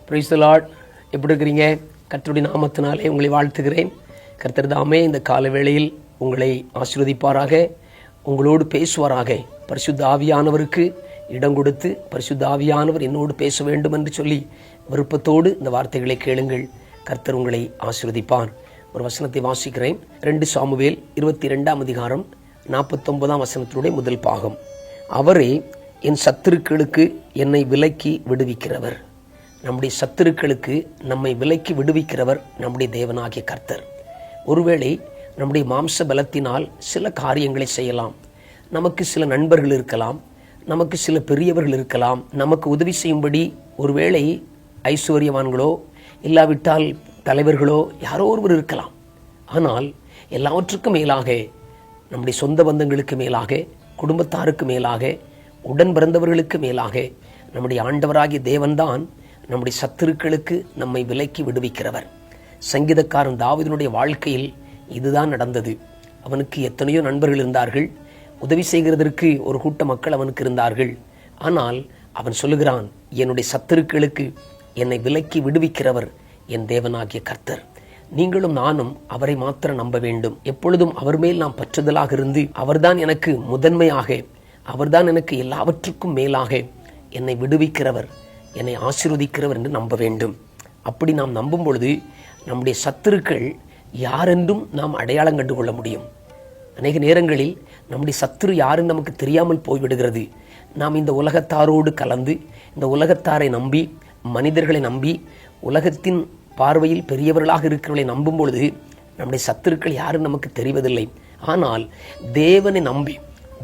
Praise the Lord. எப்படி இருக்கிறீங்க? கர்த்தருடைய நாமத்தினாலே உங்களை வாழ்த்துகிறேன். கர்த்தர் தாமே இந்த கால வேளையில் உங்களை ஆசீர்வதிப்பாராக, உங்களோடு பேசுவாராக. பரிசுத்த ஆவியானவருக்கு இடம் கொடுத்து, பரிசுத்த ஆவியானவர் என்னோடு பேச வேண்டும் என்று சொல்லி விருப்பத்தோடு இந்த வார்த்தைகளை கேளுங்கள். கர்த்தர் உங்களை ஆசீர்வதிப்பார். ஒரு வசனத்தை வாசிக்கிறேன். 2 சாமுவேல் 22 அதிகாரம் 49 முதல் பாகம். அவரே என் சத்துருக்களுக்கு என்னை விலக்கி விடுவிக்கிறவர். நம்முடைய சத்துருக்களுக்கு நம்மை விலக்கி விடுவிக்கிறவர் நம்முடைய தேவனாகிய கர்த்தர். ஒருவேளை நம்முடைய மாம்ச பலத்தினால் சில காரியங்களை செய்யலாம். நமக்கு சில நண்பர்கள் இருக்கலாம், நமக்கு சில பெரியவர்கள் இருக்கலாம், நமக்கு உதவி செய்யும்படி ஒருவேளை ஐஸ்வர்யவான்களோ இல்லாவிட்டால் தலைவர்களோ யாரோ ஒருவர் இருக்கலாம். ஆனால் எல்லாவற்றுக்கும் மேலாக நம்முடைய சொந்த பந்தங்களுக்கு மேலாக, குடும்பத்தாருக்கு மேலாக, உடன் பிறந்தவர்களுக்கு மேலாக நம்முடைய ஆண்டவராகிய தேவன்தான் நம்முடைய சத்துருக்களுக்கு நம்மை விலக்கி விடுவிக்கிறவர். சங்கீதக்காரன் தாவீதினுடைய வாழ்க்கையில் இதுதான் நடந்தது. அவனுக்கு எத்தனையோ நண்பர்கள் இருந்தார்கள், உதவி செய்கிறதற்கு ஒரு கூட்ட மக்கள் அவனுக்கு இருந்தார்கள். ஆனால் அவன் சொல்லுகிறான், என்னுடைய சத்துருக்களுக்கு என்னை விலக்கி விடுவிக்கிறவர் என் தேவனாகிய கர்த்தர். நீங்களும் நானும் அவரை மாத்திரம் நம்ப வேண்டும். எப்பொழுதும் அவர் மேல் நாம் பற்றுதலாக இருந்து, அவர்தான் எனக்கு முதன்மையாக, அவர்தான் எனக்கு எல்லாவற்றுக்கும் மேலாக என்னை விடுவிக்கிறவர், என்னை ஆசீர்வதிக்கிறவர் என்று நம்ப வேண்டும். அப்படி நாம் நம்பும் பொழுது நம்முடைய சத்துருக்கள் யாரென்றும் நாம் அடையாளம் கண்டு கொள்ள முடியும். அநேக நேரங்களில் நம்முடைய சத்துரு யாருன்னு நமக்கு தெரியாமல் போய்விடுகிறது. நாம் இந்த உலகத்தாரோடு கலந்து, இந்த உலகத்தாரை நம்பி, மனிதர்களை நம்பி, உலகத்தின் பார்வையில் பெரியவர்களாக இருக்கிறவர்களை நம்பும் பொழுது நம்முடைய சத்துருக்கள் யாரும் நமக்கு தெரிவதில்லை. ஆனால் தேவனை நம்பி,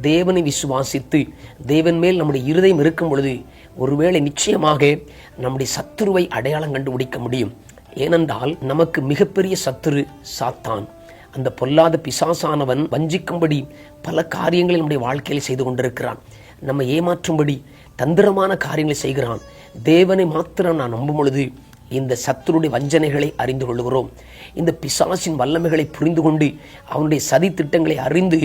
தேவனை விசுவாசித்து, தேவன் மேல் நம்முடைய இருதயம் இருக்கும் பொழுது ஒருவேளை நிச்சயமாக நம்முடைய சத்துருவை அடையாளம் கண்டுபிடிக்க முடியும். ஏனென்றால் நமக்கு மிகப்பெரிய சத்துரு சாத்தான். அந்த பொல்லாத பிசாசானவன் வஞ்சிக்கும்படி பல காரியங்களை நம்முடைய வாழ்க்கையில் செய்து கொண்டிருக்கிறான். நம்ம ஏமாற்றும்படி தந்திரமான காரியங்களை செய்கிறான். தேவனை மாத்திரம் நான் நம்பும் பொழுது இந்த சத்துருடைய வஞ்சனைகளை அறிந்து கொள்கிறோம். இந்த பிசாசின் வல்லமைகளை புரிந்து கொண்டு அவனுடைய சதி திட்டங்களை அறிந்து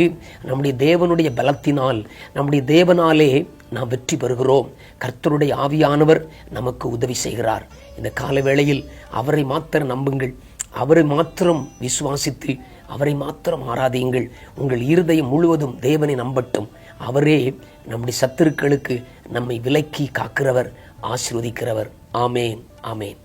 நம்முடைய தேவனுடைய பலத்தினால், நம்முடைய தேவனாலே நாம் வெற்றி பெறுகிறோம். கர்த்தருடைய ஆவியானவர் நமக்கு உதவி செய்கிறார். இந்த கால வேளையில் அவரை மாத்திரம் நம்புங்கள், அவரை மாத்திரம் விசுவாசித்து, அவரை மாத்திரம் ஆராதியுங்கள். உங்கள் இருதயம் முழுவதும் தேவனை நம்பட்டும். அவரே நம்முடைய சத்துருக்களுக்கு நம்மை விலக்கி காக்கிறவர், ஆசீர்வதிக்கிறவர். ஆமேன், ஆமேன்.